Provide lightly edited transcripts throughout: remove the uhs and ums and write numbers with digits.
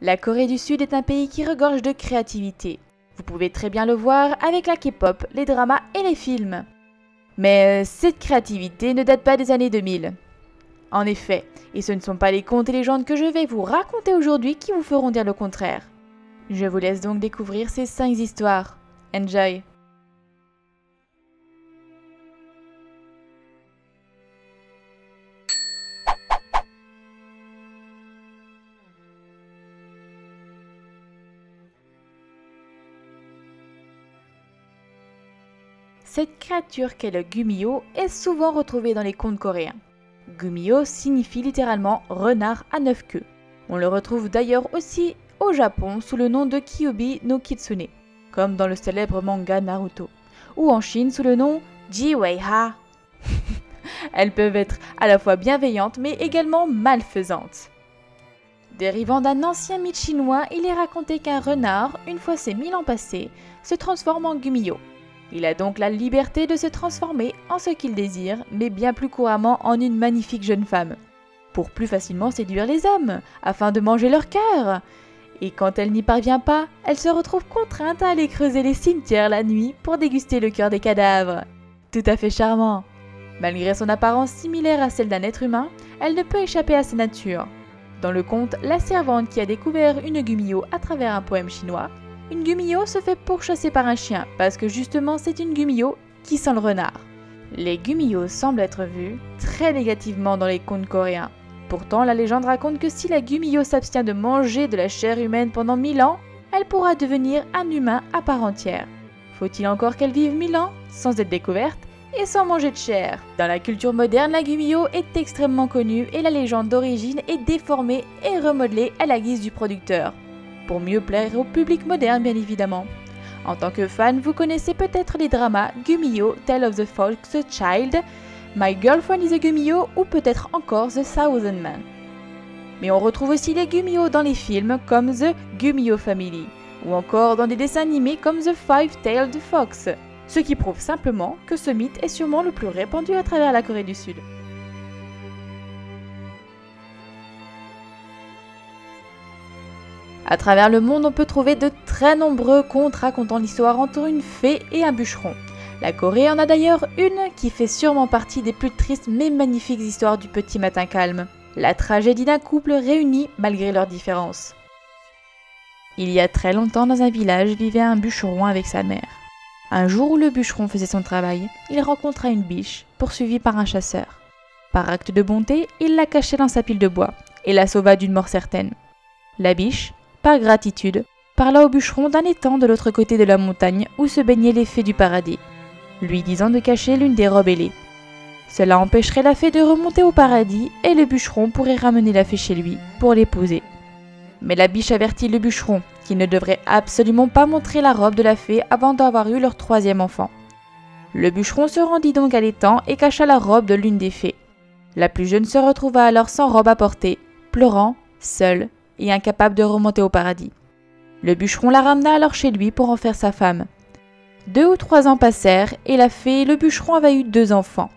La Corée du Sud est un pays qui regorge de créativité. Vous pouvez très bien le voir avec la K-pop, les dramas et les films. Mais cette créativité ne date pas des années 2000. En effet, et ce ne sont pas les contes et légendes que je vais vous raconter aujourd'hui qui vous feront dire le contraire. Je vous laisse donc découvrir ces 5 histoires. Enjoy! Cette créature qu'est le Gumiho est souvent retrouvée dans les contes coréens. Gumiho signifie littéralement renard à 9 queues. On le retrouve d'ailleurs aussi au Japon sous le nom de Kyuubi no Kitsune, comme dans le célèbre manga Naruto, ou en Chine sous le nom Jiweiha. Elles peuvent être à la fois bienveillantes mais également malfaisantes. Dérivant d'un ancien mythe chinois, il est raconté qu'un renard, une fois ses 1000 ans passés, se transforme en Gumiho. Il a donc la liberté de se transformer en ce qu'il désire, mais bien plus couramment en une magnifique jeune femme, pour plus facilement séduire les hommes, afin de manger leur cœur. Et quand elle n'y parvient pas, elle se retrouve contrainte à aller creuser les cimetières la nuit pour déguster le cœur des cadavres. Tout à fait charmant. Malgré son apparence similaire à celle d'un être humain, elle ne peut échapper à sa nature. Dans le conte La servante qui a découvert une Gumiho à travers un poème chinois, une Gumiho se fait pourchasser par un chien parce que justement c'est une Gumiho qui sent le renard. Les Gumiho semblent être vus très négativement dans les contes coréens. Pourtant, la légende raconte que si la Gumiho s'abstient de manger de la chair humaine pendant 1000 ans, elle pourra devenir un humain à part entière. Faut-il encore qu'elle vive 1000 ans sans être découverte et sans manger de chair? Dans la culture moderne, la Gumiho est extrêmement connue et la légende d'origine est déformée et remodelée à la guise du producteur, pour mieux plaire au public moderne bien évidemment. En tant que fan, vous connaissez peut-être les dramas Gumiho, Tale of the Fox Child, My Girlfriend is a Gumiho ou peut-être encore The Thousand Man. Mais on retrouve aussi les Gumiho dans les films comme The Gumiho Family ou encore dans des dessins animés comme The Five-Tailed Fox, ce qui prouve simplement que ce mythe est sûrement le plus répandu à travers la Corée du Sud. À travers le monde, on peut trouver de très nombreux contes racontant l'histoire entre une fée et un bûcheron. La Corée en a d'ailleurs une qui fait sûrement partie des plus tristes mais magnifiques histoires du petit matin calme. La tragédie d'un couple réuni malgré leurs différences. Il y a très longtemps, dans un village, vivait un bûcheron avec sa mère. Un jour où le bûcheron faisait son travail, il rencontra une biche, poursuivie par un chasseur. Par acte de bonté, il la cachait dans sa pile de bois et la sauva d'une mort certaine. La biche, par gratitude, parla au bûcheron d'un étang de l'autre côté de la montagne où se baignaient les fées du paradis, lui disant de cacher l'une des robes ailées. Cela empêcherait la fée de remonter au paradis et le bûcheron pourrait ramener la fée chez lui pour l'épouser. Mais la biche avertit le bûcheron qu'il ne devrait absolument pas montrer la robe de la fée avant d'avoir eu leur 3e enfant. Le bûcheron se rendit donc à l'étang et cacha la robe de l'une des fées. La plus jeune se retrouva alors sans robe à porter, pleurant, seule, et incapable de remonter au paradis. Le bûcheron la ramena alors chez lui pour en faire sa femme. 2 ou 3 ans passèrent et la fée et le bûcheron avaient eu 2 enfants.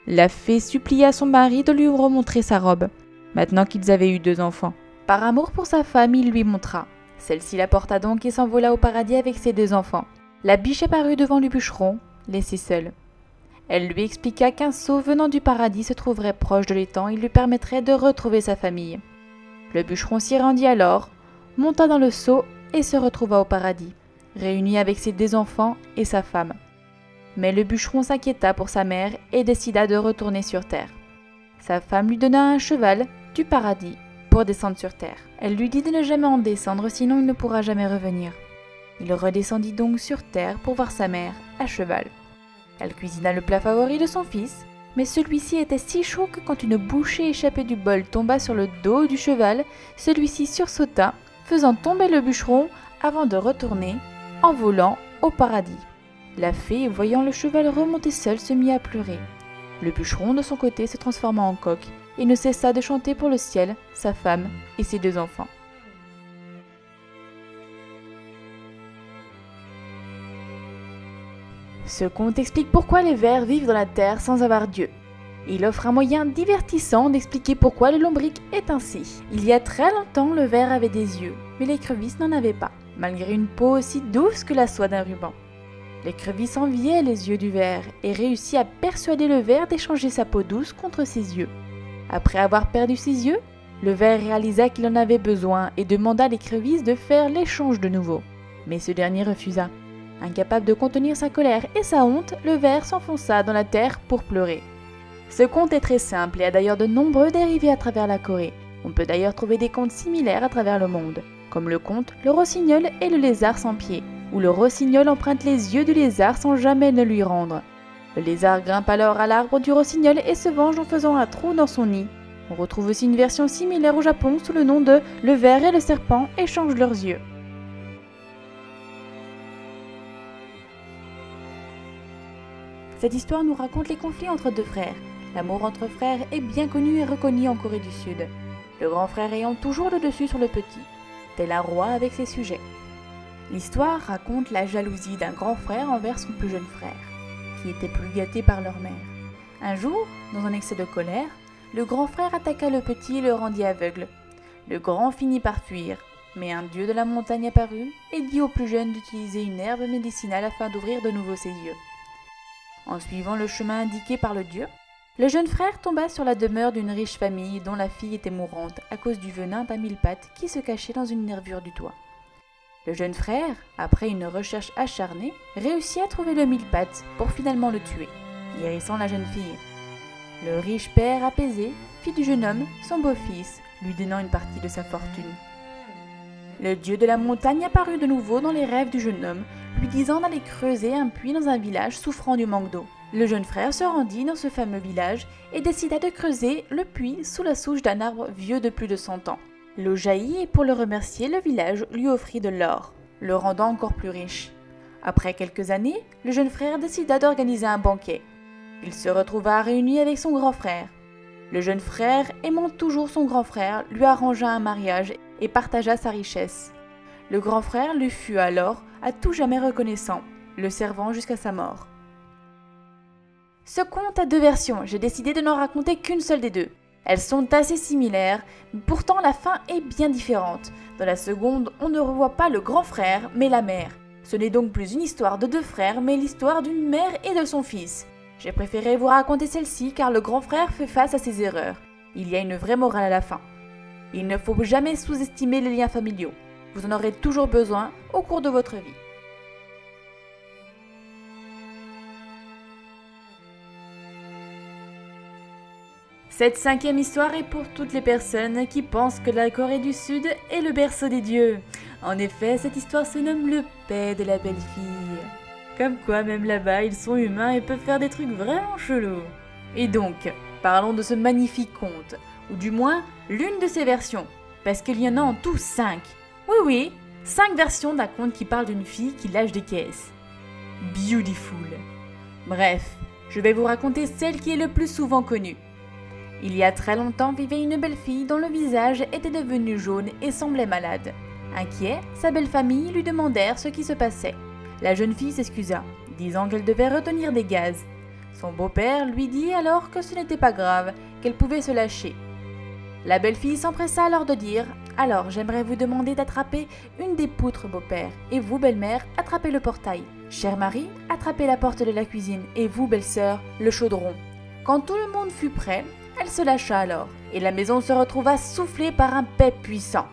La fée supplia son mari de lui remontrer sa robe, maintenant qu'ils avaient eu 2 enfants. Par amour pour sa femme, il lui montra. Celle-ci la porta donc et s'envola au paradis avec ses 2 enfants. La biche apparut devant le bûcheron, laissé seul. Elle lui expliqua qu'un seau venant du paradis se trouverait proche de l'étang et lui permettrait de retrouver sa famille. Le bûcheron s'y rendit alors, monta dans le seau et se retrouva au paradis, réuni avec ses 2 enfants et sa femme. Mais le bûcheron s'inquiéta pour sa mère et décida de retourner sur terre. Sa femme lui donna un cheval du paradis pour descendre sur terre. Elle lui dit de ne jamais en descendre, sinon il ne pourra jamais revenir. Il redescendit donc sur terre pour voir sa mère, à cheval. Elle cuisina le plat favori de son fils, mais celui-ci était si chaud que quand une bouchée échappée du bol tomba sur le dos du cheval, celui-ci sursauta, faisant tomber le bûcheron avant de retourner, en volant, au paradis. La fée, voyant le cheval remonter seul, se mit à pleurer. Le bûcheron, de son côté, se transforma en coq et ne cessa de chanter pour le ciel, sa femme et ses 2 enfants. Ce conte explique pourquoi les vers vivent dans la terre sans avoir Dieu. Il offre un moyen divertissant d'expliquer pourquoi le lombric est ainsi. Il y a très longtemps, le ver avait des yeux, mais l'écrevisse n'en avait pas, malgré une peau aussi douce que la soie d'un ruban. L'écrevisse enviait les yeux du ver et réussit à persuader le ver d'échanger sa peau douce contre ses yeux. Après avoir perdu ses yeux, le ver réalisa qu'il en avait besoin et demanda à l'écrevisse de faire l'échange de nouveau. Mais ce dernier refusa. Incapable de contenir sa colère et sa honte, le ver s'enfonça dans la terre pour pleurer. Ce conte est très simple et a d'ailleurs de nombreux dérivés à travers la Corée. On peut d'ailleurs trouver des contes similaires à travers le monde, comme le conte Le Rossignol et le lézard sans pied, où le rossignol emprunte les yeux du lézard sans jamais le lui rendre. Le lézard grimpe alors à l'arbre du rossignol et se venge en faisant un trou dans son nid. On retrouve aussi une version similaire au Japon sous le nom de Le ver et le serpent échangent leurs yeux. Cette histoire nous raconte les conflits entre deux frères. L'amour entre frères est bien connu et reconnu en Corée du Sud, le grand frère ayant toujours le dessus sur le petit, tel un roi avec ses sujets. L'histoire raconte la jalousie d'un grand frère envers son plus jeune frère, qui était plus gâté par leur mère. Un jour, dans un excès de colère, le grand frère attaqua le petit et le rendit aveugle. Le grand finit par fuir, mais un dieu de la montagne apparut et dit au plus jeune d'utiliser une herbe médicinale afin d'ouvrir de nouveau ses yeux. En suivant le chemin indiqué par le dieu, le jeune frère tomba sur la demeure d'une riche famille dont la fille était mourante à cause du venin d'un mille-pattes qui se cachait dans une nervure du toit. Le jeune frère, après une recherche acharnée, réussit à trouver le mille-pattes pour finalement le tuer, guérissant la jeune fille. Le riche père apaisé fit du jeune homme son beau-fils, lui donnant une partie de sa fortune. Le dieu de la montagne apparut de nouveau dans les rêves du jeune homme, lui disant d'aller creuser un puits dans un village souffrant du manque d'eau. Le jeune frère se rendit dans ce fameux village et décida de creuser le puits sous la souche d'un arbre vieux de plus de 100 ans. L'eau jaillit et pour le remercier, le village lui offrit de l'or, le rendant encore plus riche. Après quelques années, le jeune frère décida d'organiser un banquet. Il se retrouva réuni avec son grand frère. Le jeune frère, aimant toujours son grand frère, lui arrangea un mariage et partagea sa richesse. Le grand frère lui fut alors à tout jamais reconnaissant, le servant jusqu'à sa mort. Ce conte a deux versions, j'ai décidé de n'en raconter qu'une seule des deux. Elles sont assez similaires, mais pourtant la fin est bien différente. Dans la seconde, on ne revoit pas le grand frère, mais la mère. Ce n'est donc plus une histoire de deux frères, mais l'histoire d'une mère et de son fils. J'ai préféré vous raconter celle-ci car le grand frère fait face à ses erreurs. Il y a une vraie morale à la fin. Il ne faut jamais sous-estimer les liens familiaux. Vous en aurez toujours besoin au cours de votre vie. Cette cinquième histoire est pour toutes les personnes qui pensent que la Corée du Sud est le berceau des dieux. En effet, cette histoire se nomme le paix de la belle-fille. Comme quoi, même là-bas, ils sont humains et peuvent faire des trucs vraiment chelous. Et donc, parlons de ce magnifique conte, ou du moins, l'une de ses versions, parce qu'il y en a en tout 5. Oui, 5 versions d'un conte qui parle d'une fille qui lâche des caisses. Beautiful. Bref, je vais vous raconter celle qui est le plus souvent connue. Il y a très longtemps vivait une belle fille dont le visage était devenu jaune et semblait malade. Inquiet, sa belle famille lui demandèrent ce qui se passait. La jeune fille s'excusa, disant qu'elle devait retenir des gaz. Son beau-père lui dit alors que ce n'était pas grave, qu'elle pouvait se lâcher. La belle-fille s'empressa alors de dire « Alors, j'aimerais vous demander d'attraper une des poutres, beau-père, et vous, belle-mère, attrapez le portail. Cher mari, attrapez la porte de la cuisine, et vous, belle-sœur, le chaudron. » Quand tout le monde fut prêt, elle se lâcha alors, et la maison se retrouva soufflée par un paix puissant.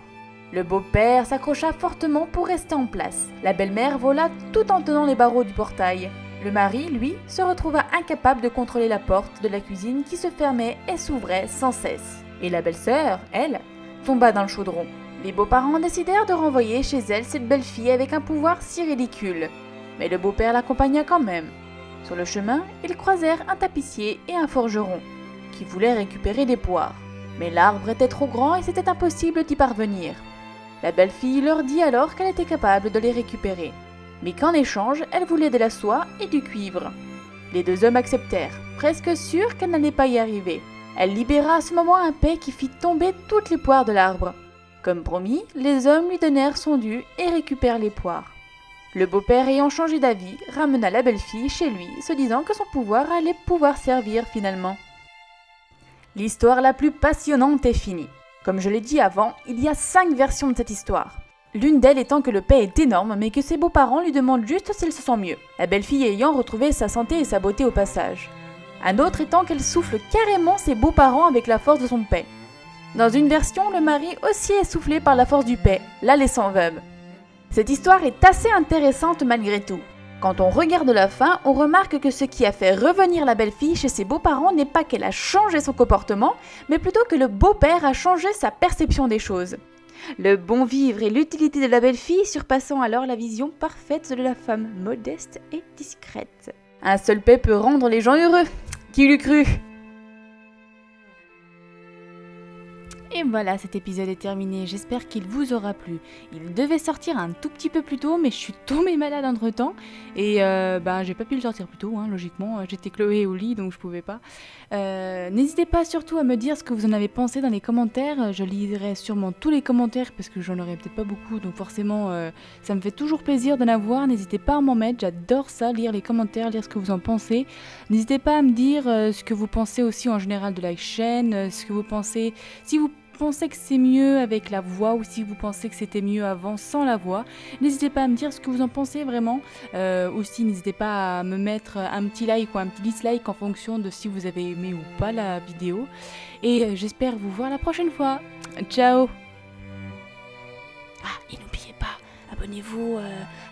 Le beau-père s'accrocha fortement pour rester en place. La belle-mère vola tout en tenant les barreaux du portail. Le mari, lui, se retrouva incapable de contrôler la porte de la cuisine qui se fermait et s'ouvrait sans cesse. Et la belle-sœur, elle, tomba dans le chaudron. Les beaux-parents décidèrent de renvoyer chez elle cette belle fille avec un pouvoir si ridicule. Mais le beau-père l'accompagna quand même. Sur le chemin, ils croisèrent un tapissier et un forgeron, qui voulaient récupérer des poires. Mais l'arbre était trop grand et c'était impossible d'y parvenir. La belle-fille leur dit alors qu'elle était capable de les récupérer, mais qu'en échange, elle voulait de la soie et du cuivre. Les deux hommes acceptèrent, presque sûrs qu'elle n'allait pas y arriver. Elle libéra à ce moment un paix qui fit tomber toutes les poires de l'arbre. Comme promis, les hommes lui donnèrent son dû et récupèrent les poires. Le beau-père, ayant changé d'avis, ramena la belle-fille chez lui, se disant que son pouvoir allait pouvoir servir finalement. L'histoire la plus passionnante est finie. Comme je l'ai dit avant, il y a 5 versions de cette histoire. L'une d'elles étant que le paix est énorme, mais que ses beaux-parents lui demandent juste s'il se sent mieux, la belle-fille ayant retrouvé sa santé et sa beauté au passage. Un autre étant qu'elle souffle carrément ses beaux-parents avec la force de son paix. Dans une version, le mari aussi est soufflé par la force du paix, la laissant veuve. Cette histoire est assez intéressante malgré tout. Quand on regarde la fin, on remarque que ce qui a fait revenir la belle-fille chez ses beaux-parents n'est pas qu'elle a changé son comportement, mais plutôt que le beau-père a changé sa perception des choses. Le bon vivre et l'utilité de la belle-fille surpassant alors la vision parfaite de la femme modeste et discrète. Un seul paix peut rendre les gens heureux. Qui l'eût cru ? Et voilà, cet épisode est terminé, j'espère qu'il vous aura plu. Il devait sortir un tout petit peu plus tôt, mais je suis tombée malade entre temps. Et j'ai pas pu le sortir plus tôt, logiquement. J'étais Chloé au lit, donc je pouvais pas. N'hésitez pas surtout à me dire ce que vous en avez pensé dans les commentaires. Je lirai sûrement tous les commentaires, parce que j'en aurai peut-être pas beaucoup. Donc forcément, ça me fait toujours plaisir d'en avoir. N'hésitez pas à m'en mettre, j'adore ça, lire les commentaires, lire ce que vous en pensez. N'hésitez pas à me dire ce que vous pensez aussi en général de la chaîne, ce que vous pensez... Si vous pensez que c'est mieux avec la voix ou si vous pensez que c'était mieux avant sans la voix, n'hésitez pas à me dire ce que vous en pensez vraiment. Aussi n'hésitez pas à me mettre un petit like ou un petit dislike en fonction de si vous avez aimé ou pas la vidéo, et j'espère vous voir la prochaine fois. Ciao. Ah, et n'oubliez pas, abonnez-vous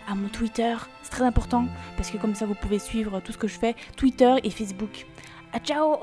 à mon Twitter, c'est très important parce que comme ça vous pouvez suivre tout ce que je fais, Twitter et Facebook. Ah, ciao.